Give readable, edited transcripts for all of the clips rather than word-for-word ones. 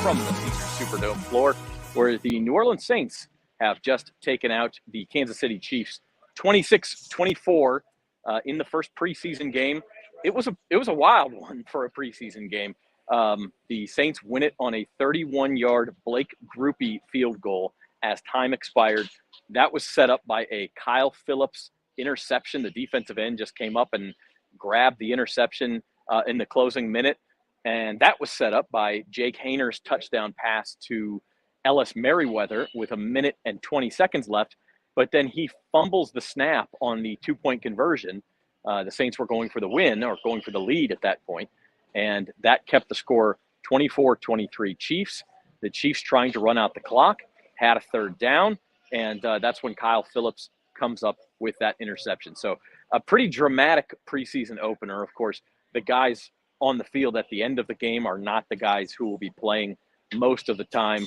from the Caesars Superdome floor, where the New Orleans Saints have just taken out the Kansas City Chiefs 26-24 in the first preseason game. It was a wild one for a preseason game. The Saints win it on a 31-yard Blake Grupe field goal as time expired. That was set up by a Kyle Phillips interception. The defensive end just came up and grabbed the interception in the closing minute. And that was set up by Jake Hayner's touchdown pass to Ellis Merriweather with 1 minute and 20 seconds left. But then he fumbles the snap on the two-point conversion. The Saints were going for the win, or going for the lead at that point, and that kept the score 24-23 Chiefs. The Chiefs, trying to run out the clock, had a third down, and that's when Kyle Phillips comes up with that interception. So a pretty dramatic preseason opener. Of course, the guys on the field at the end of the game are not the guys who will be playing most of the time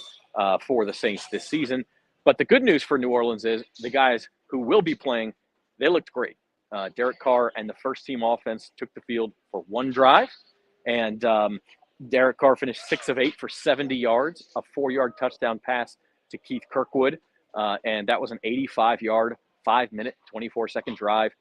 for the Saints this season. But the good news for New Orleans is the guys who will be playing, they looked great. Derek Carr and the first-team offense took the field for one drive, and Derek Carr finished 6 of 8 for 70 yards, a 4-yard touchdown pass to Keith Kirkwood, and that was an 85-yard, 5-minute, 24-second drive.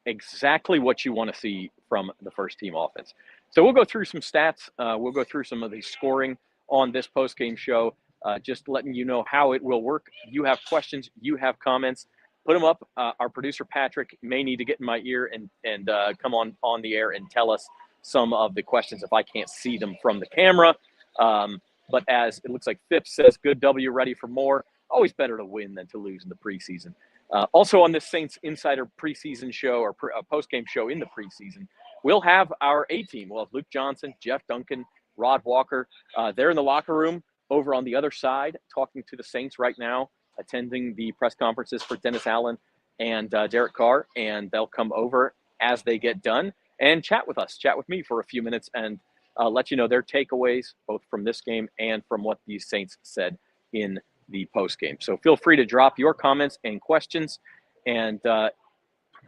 Exactly what you want to see from the first-team offense. So we'll go through some stats. We'll go through some of the scoring on this post-game show, just letting you know how it will work. You have questions, you have comments, put them up. Our producer, Patrick, may need to get in my ear and come on the air and tell us some of the questions if I can't see them from the camera. But as it looks like Phipps says, good W, ready for more. Always better to win than to lose in the preseason. Also on this Saints Insider preseason show, or post-game show in the preseason, we'll have our A-team. We'll have Luke Johnson, Jeff Duncan, Rod Walker. They're in the locker room over on the other side talking to the Saints right now, attending the press conferences for Dennis Allen and Derek Carr, and they'll come over as they get done and chat with us, chat with me for a few minutes, and let you know their takeaways, both from this game and from what these Saints said in the post-game. So feel free to drop your comments and questions, and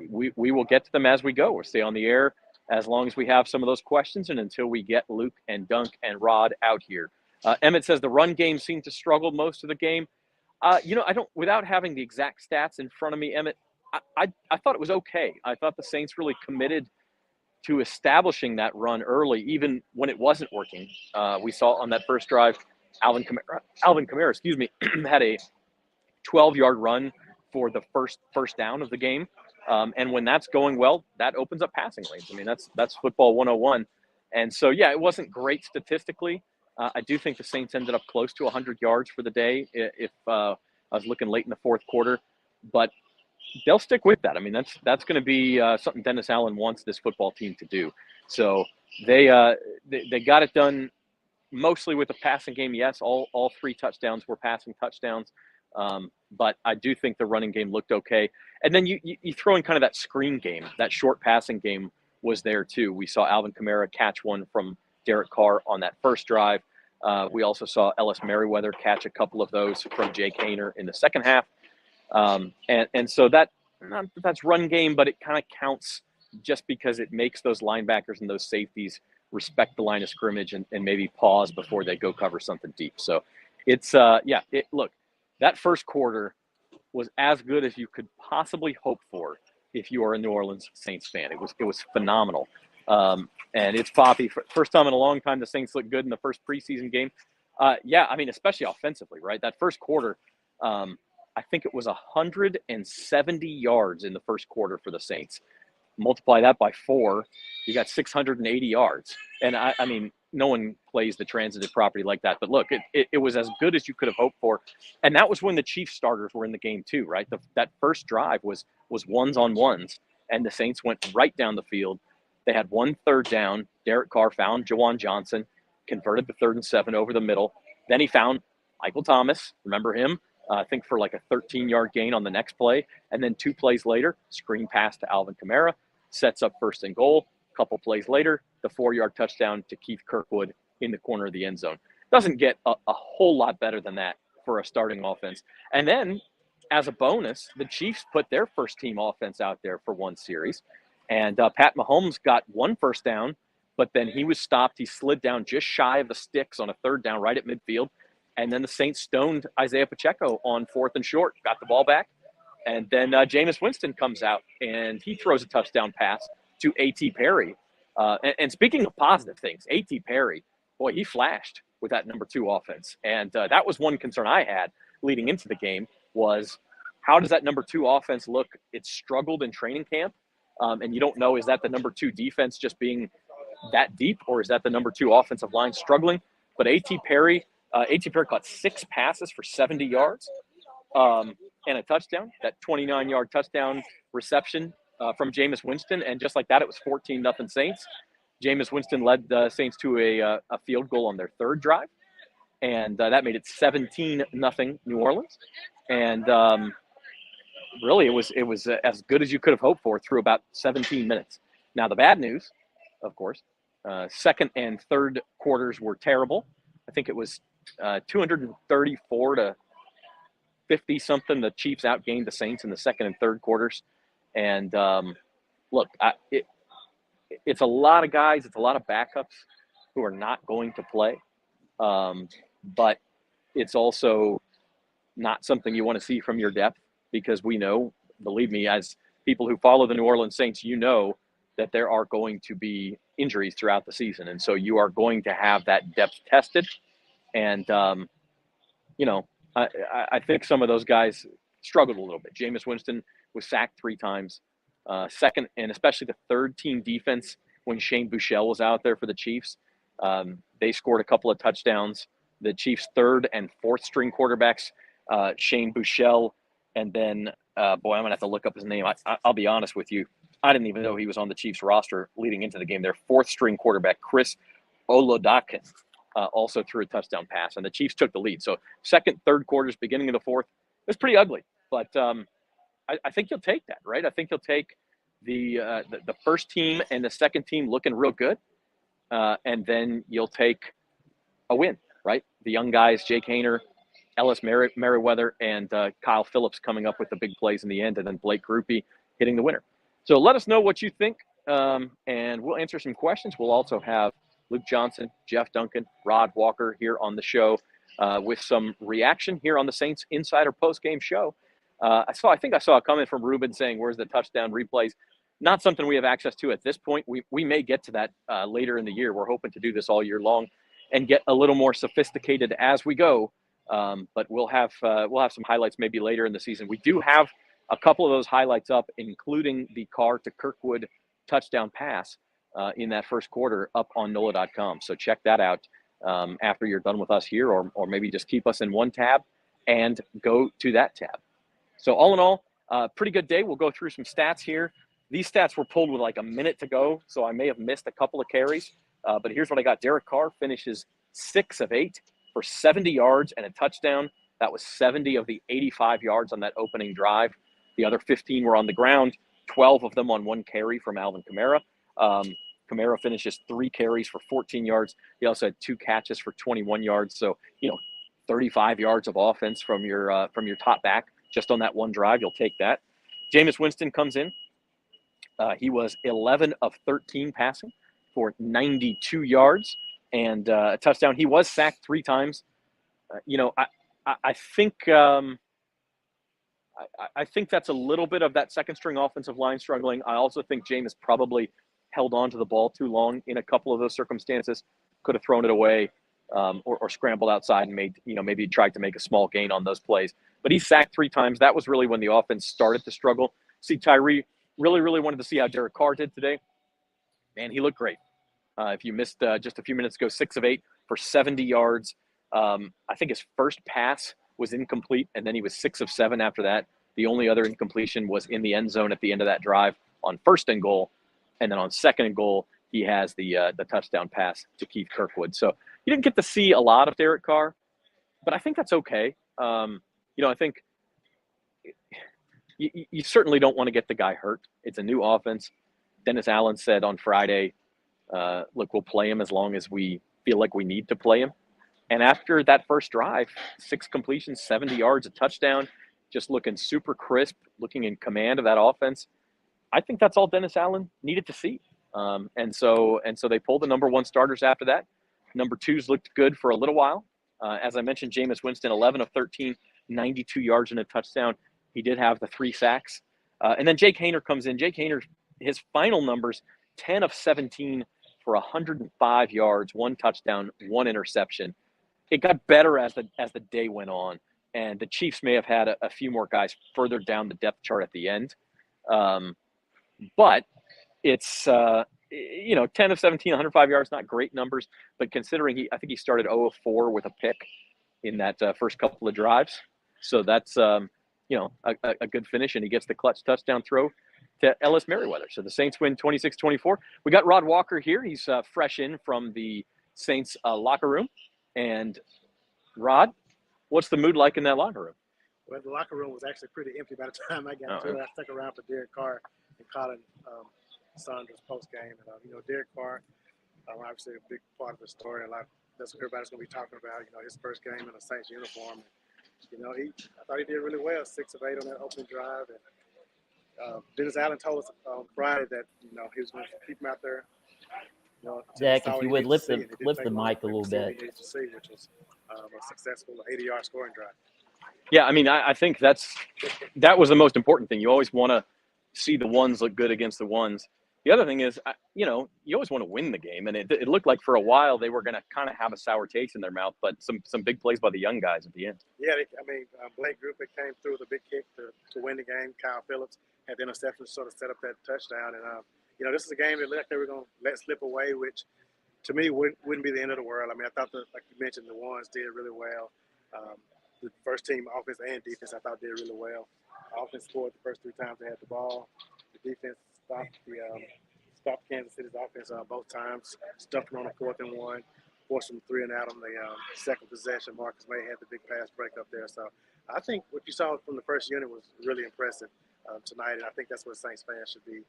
we will get to them as we go. We'll stay on the air as long as we have some of those questions and until we get Luke and Dunk and Rod out here. Emmett says the run game seemed to struggle most of the game. I don't, without having the exact stats in front of me, Emmett, I thought it was okay. I thought the Saints really committed to establishing that run early, even when it wasn't working. We saw on that first drive, Alvin Kamara, had a 12-yard run for the first down of the game. And when that's going well, that opens up passing lanes. I mean, that's football 101. And so, yeah, it wasn't great statistically. I do think the Saints ended up close to 100 yards for the day if I was looking late in the fourth quarter. But they'll stick with that. I mean, that's going to be something Dennis Allen wants this football team to do. So they got it done mostly with the passing game. Yes, all 3 touchdowns were passing touchdowns. But I do think the running game looked okay. And then you throw in kind of that screen game, that short passing game was there too. We saw Alvin Kamara catch one from Derek Carr on that first drive. We also saw Ellis Merriweather catch a couple of those from Jake Hayner in the second half. And so that's run game, but it kind of counts just because it makes those linebackers and those safeties respect the line of scrimmage and maybe pause before they go cover something deep. So it's, look, that first quarter was as good as you could possibly hope for if you are a New Orleans Saints fan. It was phenomenal. And it's Poppy. First time in a long time the Saints looked good in the first preseason game. Especially offensively, right? That first quarter, I think it was 170 yards in the first quarter for the Saints. Multiply that by 4, you got 680 yards. And I mean, no one plays the transitive property like that. But look, it was as good as you could have hoped for. And that was when the Chiefs starters were in the game too, right? That first drive was ones on ones, and the Saints went right down the field. They had 1 third down. Derek Carr found Juwan Johnson, converted the 3rd and 7 over the middle. Then he found Michael Thomas. Remember him? I think for like a 13-yard gain on the next play. And then 2 plays later, screen pass to Alvin Kamara, sets up 1st and goal. A couple plays later, the 4-yard touchdown to Keith Kirkwood in the corner of the end zone. Doesn't get a whole lot better than that for a starting offense. And then, as a bonus, the Chiefs put their first-team offense out there for one series. And Pat Mahomes got 1 first down but then he was stopped. He slid down just shy of the sticks on a third down right at midfield. And then the Saints stoned Isaiah Pacheco on 4th and short, got the ball back. And then Jameis Winston comes out, and he throws a touchdown pass to A.T. Perry. And speaking of positive things, A.T. Perry, boy, he flashed with that number 2 offense. And that was one concern I had leading into the game was how does that number 2 offense look? It struggled in training camp, and you don't know, is that the number 2 defense just being that deep, or is that the number 2 offensive line struggling? But A.T. Perry caught 6 passes for 70 yards. And a touchdown, that 29-yard touchdown reception from Jameis Winston. And just like that, it was 14-0 Saints. Jameis Winston led the Saints to a field goal on their 3rd drive. And that made it 17-0 New Orleans. And really, it was as good as you could have hoped for through about 17 minutes. Now, the bad news, of course, second and third quarters were terrible. I think it was 234 to 50 something. The Chiefs outgained the Saints in the second and third quarters. And look, it's a lot of guys, it's a lot of backups who are not going to play. But it's also not something you want to see from your depth, because we know, believe me, as people who follow the New Orleans Saints, you know that there are going to be injuries throughout the season. And so you are going to have that depth tested. And, I think some of those guys struggled a little bit. Jameis Winston was sacked 3 times. Second, and especially the third team defense, when Shane Buechele was out there for the Chiefs, they scored a couple of touchdowns. The Chiefs' third and fourth string quarterbacks, Shane Buechele, and then, I'm going to have to look up his name. I'll be honest with you. I didn't even know he was on the Chiefs roster leading into the game. Their fourth string quarterback, Chris Oladakin, also threw a touchdown pass, and the Chiefs took the lead. So second, third quarters, beginning of the fourth, it was pretty ugly. But I think you'll take that, right? I think you'll take the first team and the second team looking real good, and then you'll take a win, right? The young guys, Jake Haener, Ellis Merriweather, and Kyle Phillips coming up with the big plays in the end, and then Blake Grupe hitting the winner. So let us know what you think, and we'll answer some questions. We'll also have Luke Johnson, Jeff Duncan, Rod Walker here on the show with some reaction here on the Saints Insider Postgame show. I think I saw a comment from Ruben saying, where's the touchdown replays? Not something we have access to at this point. We may get to that later in the year. We're hoping to do this all year long and get a little more sophisticated as we go. But we'll have some highlights maybe later in the season. We do have a couple of those highlights up, including the Carr to Kirkwood touchdown pass in that first quarter up on NOLA.com. So check that out after you're done with us here, or maybe just keep us in one tab and go to that tab. So all in all, pretty good day. We'll go through some stats here. These stats were pulled with like a minute to go, so I may have missed a couple of carries. But here's what I got. Derek Carr finishes 6 of 8 for 70 yards and a touchdown. That was 70 of the 85 yards on that opening drive. The other 15 were on the ground, 12 of them on 1 carry from Alvin Kamara. Kamara finishes 3 carries for 14 yards. He also had 2 catches for 21 yards. So, 35 yards of offense from your top back just on that one drive. You'll take that. Jameis Winston comes in. He was 11 of 13 passing for 92 yards and a touchdown. He was sacked 3 times. I think I think that's a little bit of that second string offensive line struggling. I also think Jameis probably held on to the ball too long in a couple of those circumstances. Could have thrown it away or scrambled outside and made, maybe tried to make a small gain on those plays. But he sacked 3 times. That was really when the offense started to struggle. See, Tyree really wanted to see how Derek Carr did today. Man, he looked great. If you missed just a few minutes ago, 6 of 8 for 70 yards. I think his first pass was incomplete, and then he was 6 of 7 after that. The only other incompletion was in the end zone at the end of that drive on first and goal. And then on second and goal, he has the touchdown pass to Keith Kirkwood. So you didn't get to see a lot of Derek Carr, but I think that's okay. I think you certainly don't want to get the guy hurt. It's a new offense. Dennis Allen said on Friday, look, we'll play him as long as we feel like we need to play him. And after that first drive, 6 completions, 70 yards, a touchdown, just looking super crisp, looking in command of that offense. I think that's all Dennis Allen needed to see. And so they pulled the number one starters after that. Number twos looked good for a little while. As I mentioned, Jameis Winston, 11 of 13, 92 yards and a touchdown. He did have the 3 sacks. And then Jake Haener comes in. Jake Haener, his final numbers, 10 of 17 for 105 yards, 1 touchdown, 1 interception. It got better as the day went on, and the Chiefs may have had a few more guys further down the depth chart at the end. But it's 10 of 17, 105 yards, not great numbers, but considering I think he started 0 of 4 with a pick in that first couple of drives. So that's a good finish, and he gets the clutch touchdown throw to Ellis Merriweather. So the Saints win 26-24. We got Rod Walker here. He's fresh in from the Saints locker room. And Rod, what's the mood like in that locker room? Well, the locker room was actually pretty empty by the time I got to it. I stuck around for Derek Carr and Colin Saunders postgame. And, Derek Carr, obviously a big part of the story. That's what everybody's going to be talking about, his first game in a Saints uniform. I thought he did really well, 6 of 8 on that opening drive. And Dennis Allen told us on Friday that, he was going to keep him out there. Zach, if you would lift the mic a little bit. Which was a successful 80-yard scoring drive. Yeah, I think that was the most important thing. You always want to see the ones look good against the ones. The other thing is, you always want to win the game, and it looked like for a while they were going to kind of have a sour taste in their mouth, but some big plays by the young guys at the end. Yeah, Blake Griffin came through with a big kick to win the game. Kyle Phillips had the interception to sort of set up that touchdown, and this is a game that looked like they were going to let slip away, which to me wouldn't be the end of the world. I thought like you mentioned, the ones did really well. The first team offense and defense, I thought did really well. Offense scored the first 3 times they had the ball. The defense stopped Kansas City's offense both times, stuffed them on a 4th and 1, forced them 3 and out on the second possession. Marcus May had the big pass break up there. So I think what you saw from the first unit was really impressive tonight, and I think that's what Saints fans should be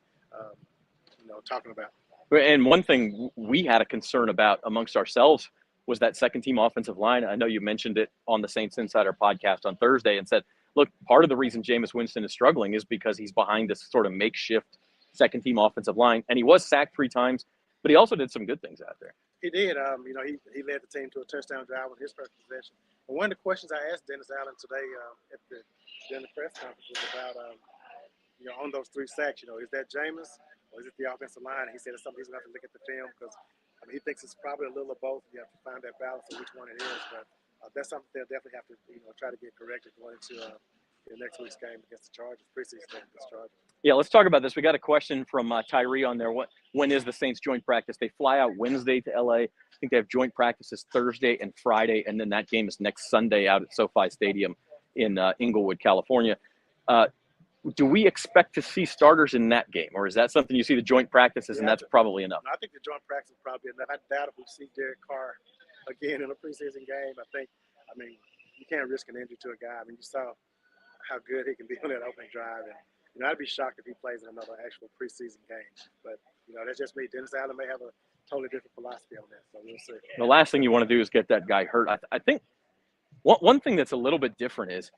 talking about. And one thing we had a concern about amongst ourselves was that second-team offensive line. I know you mentioned it on the Saints Insider podcast on Thursday and said, look, part of the reason Jameis Winston is struggling is because he's behind this sort of makeshift second-team offensive line. And he was sacked 3 times, but he also did some good things out there. He did. He led the team to a touchdown drive on his first possession. And one of the questions I asked Dennis Allen today during the press conference was about, on those 3 sacks, is that Jameis or is it the offensive line? And he said it's something he's going to have to look at the film because he thinks it's probably a little of both. You have to find that balance of which one it is. But that's something they'll definitely have to try to get corrected going into next week's game against the Chargers, preseason game against the Chargers. Yeah, let's talk about this. We got a question from Tyree on there. When is the Saints joint practice? They fly out Wednesday to LA. I think they have joint practices Thursday and Friday, and then that game is next Sunday out at SoFi Stadium in Inglewood, California. Do we expect to see starters in that game, or is that something you see the joint practices and that's probably enough? I think the joint practice is probably enough. I doubt if we see Derek Carr again in a preseason game. You can't risk an injury to a guy. You saw how good he can be on that opening drive, and I'd be shocked if he plays in another actual preseason game. But that's just me. Dennis Allen may have a totally different philosophy on that, so we'll see. The last thing you want to do is get that guy hurt. I think one thing that's a little bit different is,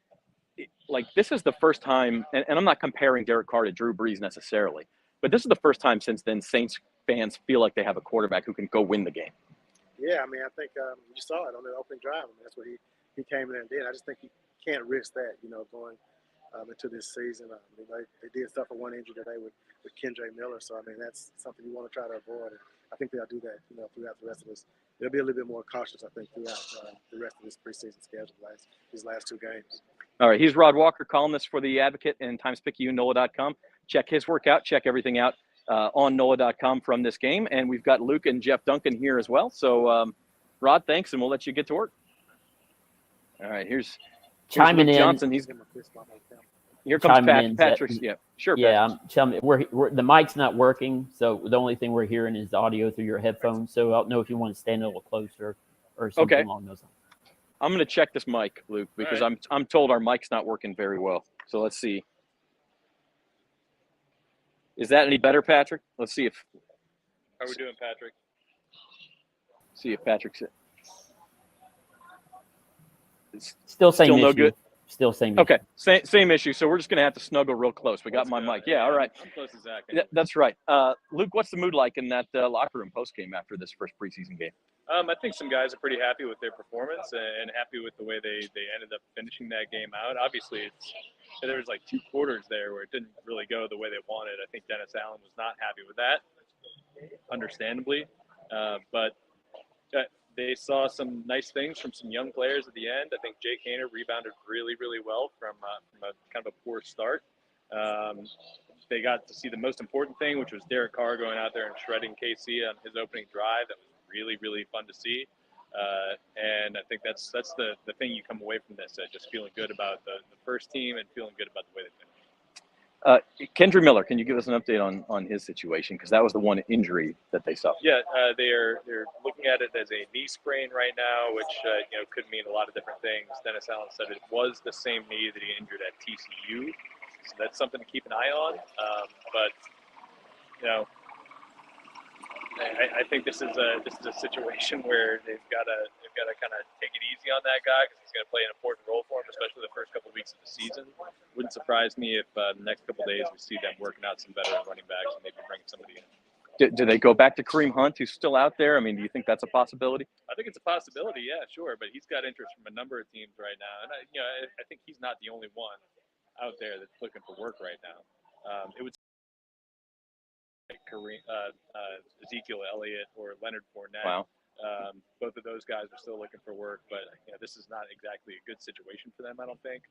like, this is the first time, and I'm not comparing Derek Carr to Drew Brees necessarily, but this is the first time since then Saints fans feel like they have a quarterback who can go win the game. Yeah, I think you saw it on the opening drive. That's what he came in and did. I just think he can't risk that, going into this season. They did suffer one injury today with Kendre Miller, so that's something you want to try to avoid. And I think they'll do that, throughout the rest of this. They'll be a little bit more cautious, I think, throughout the rest of this preseason schedule, these last 2 games. All right, he's Rod Walker, columnist for The Advocate and Times-Picayune, NOLA.com. Check his work out, check everything out on NOLA.com from this game. And we've got Luke and Jeff Duncan here as well. So, Rod, thanks, and we'll let you get to work. All right, here's chiming Luke in. Johnson. Here comes Patrick's. Yeah, sure. Yeah, the mic's not working, so the only thing we're hearing is audio through your headphones. So I don't know if you want to stand a little closer or something along those lines. I'm going to check this mic, Luke, because I'm told our mic's not working very well. So let's see. Is that any better, Patrick? Let's see if. How are we doing, Patrick? See if Patrick's. Still same issue. No good. Still same. Okay, same issue. So we're just going to have to snuggle real close. We got my mic. Yeah, all right. I'm close to Zach. That's right. Luke, what's the mood like in that locker room post-game after this first preseason game? I think some guys are pretty happy with their performance and happy with the way they ended up finishing that game out. Obviously, there was like 2 quarters there where it didn't really go the way they wanted. I think Dennis Allen was not happy with that, understandably. But they saw some nice things from some young players at the end. I think Jake Haener rebounded really, really well from a kind of a poor start. They got to see the most important thing, which was Derek Carr going out there and shredding KC on his opening drive. That was really, really fun to see. And I think that's the thing you come away from this, just feeling good about the first team and feeling good about the way they finished. Kendra Miller, can you give us an update on his situation? Because that was the one injury that they suffered. Yeah, they're looking at it as a knee sprain right now, which could mean a lot of different things. Dennis Allen said it was the same knee that he injured at TCU, so that's something to keep an eye on. But I think this is a situation where they've got to kind of take it easy on that guy because he's going to play an important role for him, especially the first couple of weeks of the season. Wouldn't surprise me if the next couple of days we see them working out some veteran running backs and maybe bringing somebody in. Do they go back to Kareem Hunt, who's still out there? I mean, do you think that's a possibility? I think it's a possibility, yeah, sure. But he's got interest from a number of teams right now, and I think he's not the only one out there that's looking for work right now. It would. Kareem, Ezekiel Elliott or Leonard Fournette. Wow. Both of those guys are still looking for work, but this is not exactly a good situation for them, I don't think.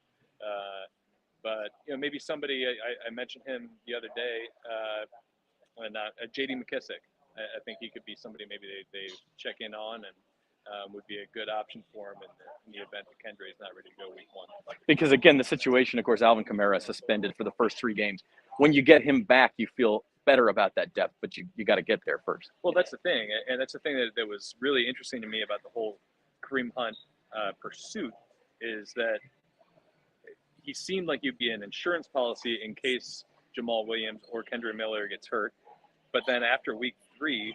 But maybe somebody I mentioned him the other day, and J.D. McKissick. I think he could be somebody maybe they check in on and would be a good option for him in the event that Kendra is not ready to go week 1. Because again, the situation, of course, Alvin Kamara suspended for the first 3 games. When you get him back, you feel better about that depth, but you got to get there first. Well, that's the thing, and that's the thing that was really interesting to me about the whole Kareem Hunt pursuit is that he seemed like he'd be an insurance policy in case Jamal Williams or Kendra Miller gets hurt. But then after week 3,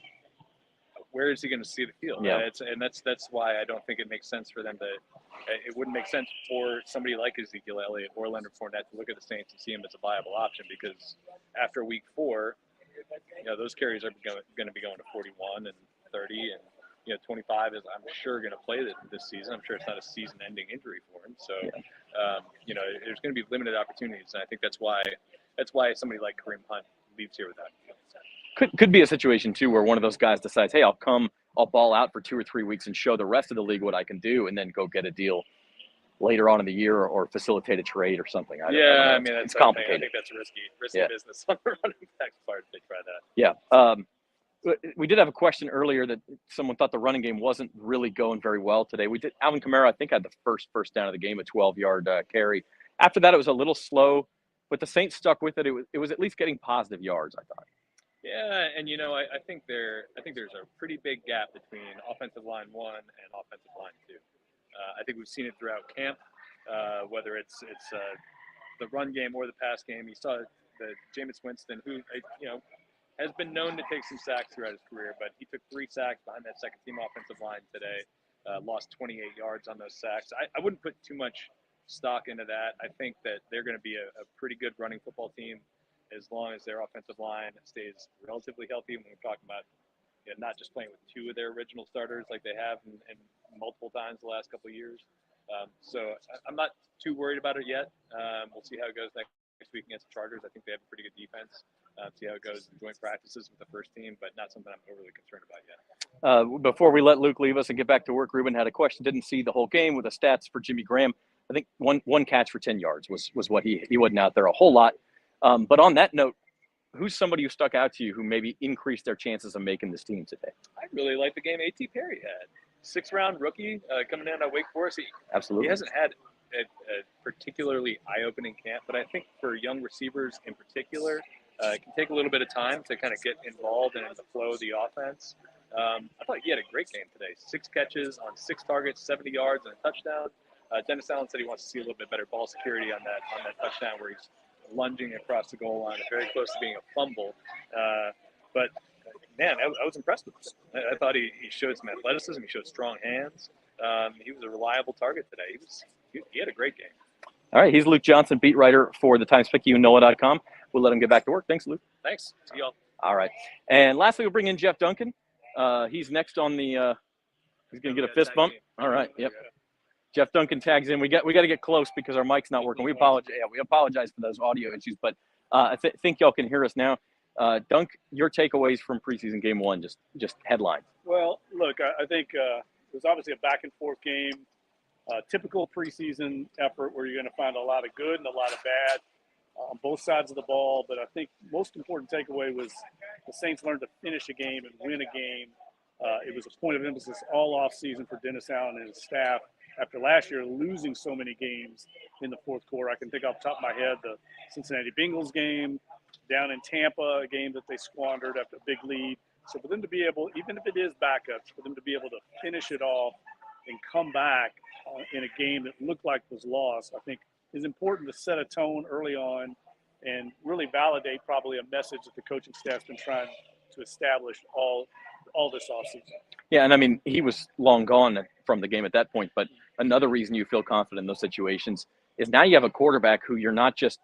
where is he going to see the field? Yeah. That's why I don't think it makes sense for them to. It wouldn't make sense for somebody like Ezekiel Elliott or Leonard Fournette to look at the Saints and see him as a viable option because after week 4, those carries are going to be going to 41 and 30 and 25 is I'm sure going to play this season. I'm sure it's not a season-ending injury for him. So there's going to be limited opportunities, and I think that's why somebody like Kareem Hunt leaves here with that. Could be a situation too where one of those guys decides, hey, I'll ball out for 2 or 3 weeks and show the rest of the league what I can do, and then go get a deal later on in the year or facilitate a trade or something. I mean, it's complicated. I think that's risky business on the running back part if they try that. Yeah. We did have a question earlier that someone thought the running game wasn't really going very well today. Alvin Kamara, I think, had the first down of the game, a 12-yard carry. After that, it was a little slow, but the Saints stuck with it. It was at least getting positive yards, I thought. Yeah, and I think there's a pretty big gap between offensive line 1 and offensive line 2. I think we've seen it throughout camp, whether it's the run game or the pass game. You saw the Jameis Winston, who has been known to take some sacks throughout his career, but he took 3 sacks behind that second-team offensive line today. Lost 28 yards on those sacks. I wouldn't put too much stock into that. I think that they're going to be a pretty good running football team as long as their offensive line stays relatively healthy. When we're talking about not just playing with 2 of their original starters like they have in multiple times the last couple of years. So I'm not too worried about it yet. We'll see how it goes next week against the Chargers. I think they have a pretty good defense. See how it goes in joint practices with the first team, but not something I'm overly concerned about yet. Before we let Luke leave us and get back to work, Ruben had a question. Didn't see the whole game with the stats for Jimmy Graham. I think one catch for 10 yards was what he wasn't out there a whole lot. But on that note, who's somebody who stuck out to you who maybe increased their chances of making this team today? I really like the game A.T. Perry had. 6th-round rookie coming in at Wake Forest. Absolutely. He hasn't had a particularly eye-opening camp, but I think for young receivers in particular, it can take a little bit of time to kind of get involved and in the flow of the offense. I thought he had a great game today. 6 catches on 6 targets, 70 yards, and a touchdown. Dennis Allen said he wants to see a little bit better ball security on that touchdown where he's lunging across the goal line, very close to being a fumble. But man, I was impressed with him. I thought he showed some athleticism. He showed strong hands. He was a reliable target today. He had a great game. All right, he's Luke Johnson, beat writer for the Times-Picayune and NOLA.com. We'll let him get back to work. Thanks, Luke. Thanks. See y'all. All right. And lastly, we'll bring in Jeff Duncan. He's next on the he's going to get a fist bump. All right, yep. Jeff Duncan tags in. We got to get close because our mic's not working. We apologize. Yeah, we apologize for those audio issues, but I think y'all can hear us now. Dunk, your takeaways from preseason game one, just headlines. Well, look, I think it was obviously a back and forth game, typical preseason effort where you're going to find a lot of good and a lot of bad on both sides of the ball. But I think most important takeaway was the Saints learned to finish a game and win a game. It was a point of emphasis all off season for Dennis Allen and his staff. After last year losing so many games in the fourth quarter, I can think off the top of my head the Cincinnati Bengals game, down in Tampa, a game that they squandered after a big lead. So for them to be able, even if it is backups, for them to be able to finish it off and come back in a game that looked like was lost, I think is important to set a tone early on and really validate probably a message that the coaching staff's been trying to establish all this offseason. Yeah, and I mean, he was long gone from the game at that point, but another reason you feel confident in those situations is now you have a quarterback who you're not just,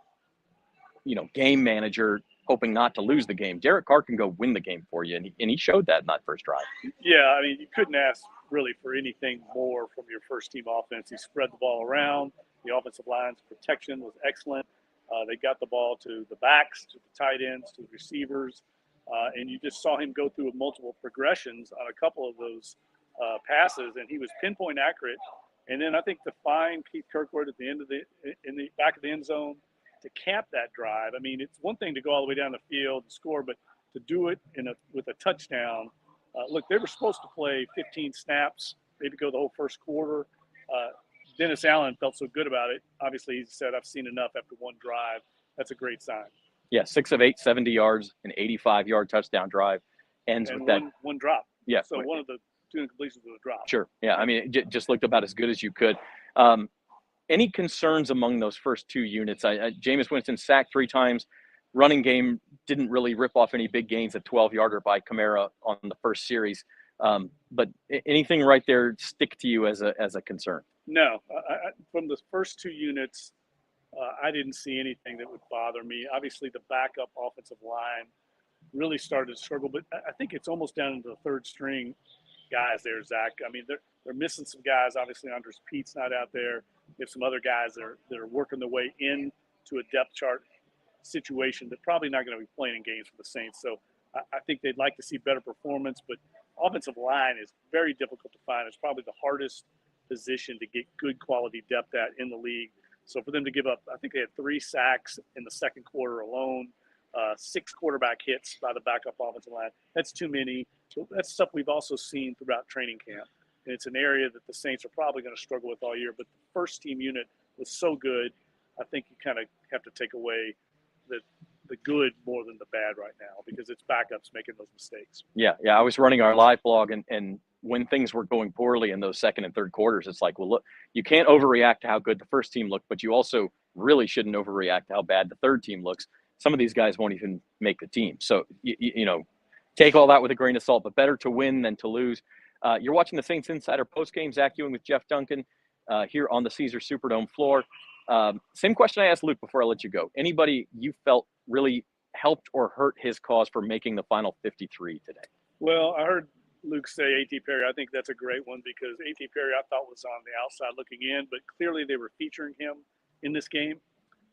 game manager hoping not to lose the game. Derek Carr can go win the game for you, and he showed that in that first drive. Yeah, I mean, you couldn't ask really for anything more from your first-team offense. He spread the ball around. The offensive line's protection was excellent. They got the ball to the backs, to the tight ends, to the receivers, and you just saw him go through multiple progressions on a couple of those passes, and he was pinpoint accurate. And then I think to find Keith Kirkwood at the end of in the back of the end zone to cap that drive. I mean, it's one thing to go all the way down the field and score, but to do it with a touchdown. Look, they were supposed to play 15 snaps, maybe go the whole first quarter. Dennis Allen felt so good about it. Obviously, he said, "I've seen enough after one drive." That's a great sign. Yeah, 6 of 8, 70 yards, an 85-yard touchdown drive, ends and with that one drop. Yeah. So one of the two incompletions was a drop. Sure. Yeah. I mean, it just looked about as good as you could. Any concerns among those first two units? Jameis Winston sacked 3 times. Running game didn't really rip off any big gains. A 12-yarder by Kamara on the first series. But anything right there stick to you as a concern? No. From the first two units, I didn't see anything that would bother me. Obviously, the backup offensive line really started to struggle, but I think it's almost down to the third string guys there, Zach. I mean, they're missing some guys. Obviously, Andres Pete's not out there. There's some other guys that are working their way into a depth chart situation that probably not going to be playing in games for the Saints. So I think they'd like to see better performance, but offensive line is very difficult to find. It's probably the hardest position to get good quality depth at in the league. So for them to give up, I think they had 3 sacks in the second quarter alone, 6 quarterback hits by the backup offensive line. That's too many. So that's stuff we've also seen throughout training camp. And it's an area that the Saints are probably going to struggle with all year. But the first team unit was so good, I think you kind of have to take away the good more than the bad right now because it's backups making those mistakes. Yeah. I was running our live blog, and when things were going poorly in those second and third quarters, it's like, well, look, you can't overreact to how good the first team looked, but you also really shouldn't overreact to how bad the third team looks. Some of these guys won't even make the team. So, take all that with a grain of salt, but better to win than to lose. You're watching the Saints Insider postgame. Zach Ewing with Jeff Duncan here on the Caesar Superdome floor. Same question I asked Luke before I let you go. Anybody you felt really helped or hurt his cause for making the final 53 today? Well, I heard Luke say A.T. Perry. I think that's a great one because A.T. Perry I thought was on the outside looking in, but clearly they were featuring him in this game,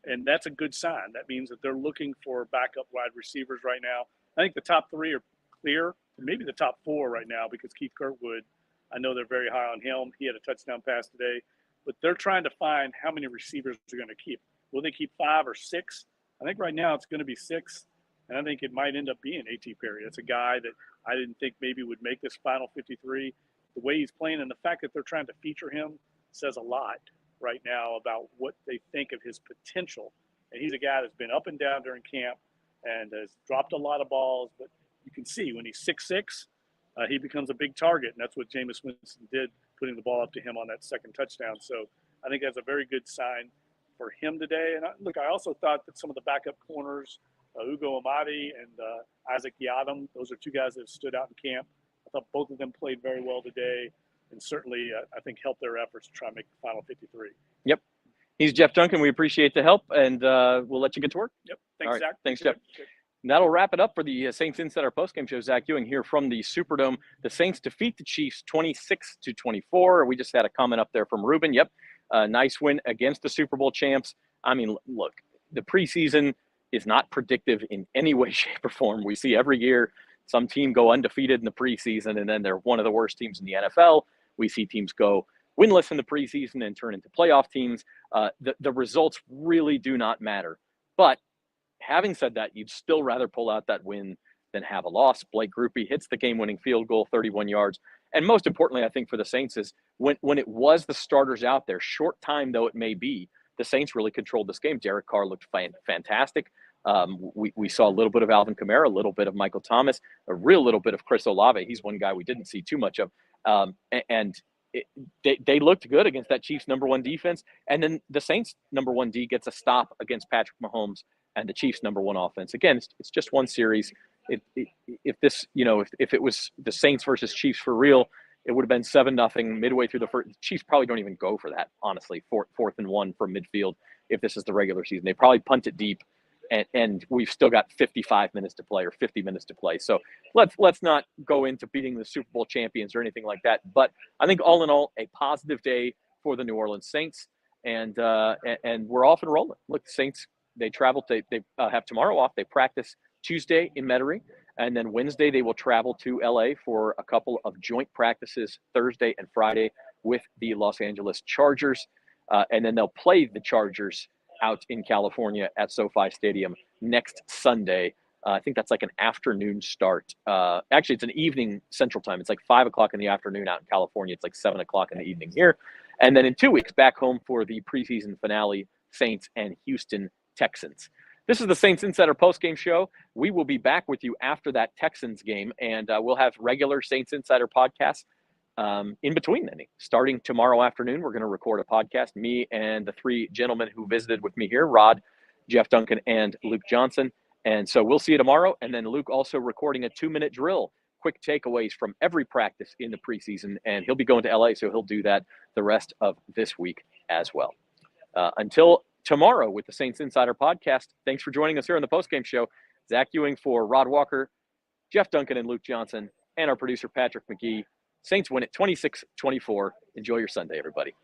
and that's a good sign. That means that they're looking for backup wide receivers right now. I think the top 3 are clear, maybe the top 4 right now because Keith Kirkwood, I know they're very high on him. He had a touchdown pass today, but they're trying to find how many receivers they're going to keep. Will they keep 5 or 6? I think right now it's going to be 6, and I think it might end up being A.T. Perry. That's a guy that I didn't think maybe would make this final 53. The way he's playing and the fact that they're trying to feature him says a lot right now about what they think of his potential. And he's a guy that's been up and down during camp and has dropped a lot of balls, but you can see when he's 6'6", he becomes a big target, and that's what Jameis Winston did, putting the ball up to him on that second touchdown. So I think that's a very good sign for him today. And I also thought that some of the backup corners, Ugo Amadi and Isaac Yiadom, those are 2 guys that stood out in camp. I thought both of them played very well today, and certainly I think helped their efforts to try and make the final 53. Yep. He's Jeff Duncan. We appreciate the help, and we'll let you get to work. Yep. All Thanks, right. Zach. Thanks, Jeff. And that'll wrap it up for the Saints Insider postgame show. Zach Ewing here from the Superdome. The Saints defeat the Chiefs 26-24. We just had a comment up there from Ruben. Yep. Nice win against the Super Bowl champs. I mean, look, the preseason is not predictive in any way, shape, or form. We see every year some team go undefeated in the preseason, and then they're one of the worst teams in the NFL. We see teams go winless in the preseason and turn into playoff teams. The results really do not matter. But having said that, you'd still rather pull out that win than have a loss. Blake Grupe hits the game-winning field goal, 31 yards. And most importantly, I think for the Saints is when it was the starters out there, short time though it may be, the Saints really controlled this game. Derek Carr looked fantastic. We saw a little bit of Alvin Kamara, a little bit of Michael Thomas, a real little bit of Chris Olave. He's one guy we didn't see too much of. They looked good against that Chiefs #1 defense. And then the Saints #1 D gets a stop against Patrick Mahomes and the Chiefs #1 offense. Again, it's just one series. If it was the Saints versus Chiefs for real, it would have been 7-0 midway through the first. The Chiefs probably don't even go for that, honestly, fourth and 1 from midfield. If this is the regular season, they probably punt it deep, and we've still got 55 minutes to play or 50 minutes to play. So let's not go into beating the Super Bowl champions or anything like that. But I think all in all, a positive day for the New Orleans Saints, and we're off and rolling. Look, the Saints, they travel. They have tomorrow off. They practice Tuesday in Metairie, and then Wednesday they will travel to LA for a couple of joint practices Thursday and Friday with the Los Angeles Chargers, and then they'll play the Chargers out in California at SoFi Stadium next Sunday. I think that's like an afternoon start. Actually, it's an evening Central Time. It's like 5 o'clock in the afternoon out in California. It's like 7 o'clock in the evening here. And then in 2 weeks, back home for the preseason finale, Saints and Houston Texans. This is the Saints Insider postgame show. We will be back with you after that Texans game, and we'll have regular Saints Insider podcasts in between then. Starting tomorrow afternoon, we're going to record a podcast, me and the 3 gentlemen who visited with me here, Rod, Jeff Duncan, and Luke Johnson. And so we'll see you tomorrow. And then Luke also recording a 2-minute drill, quick takeaways from every practice in the preseason. And he'll be going to LA, so he'll do that the rest of this week as well. Until tomorrow with the Saints Insider podcast, thanks for joining us here on the postgame show. Zach Ewing for Rod Walker, Jeff Duncan, and Luke Johnson, and our producer, Patrick McGee. Saints win it 26-24. Enjoy your Sunday, everybody.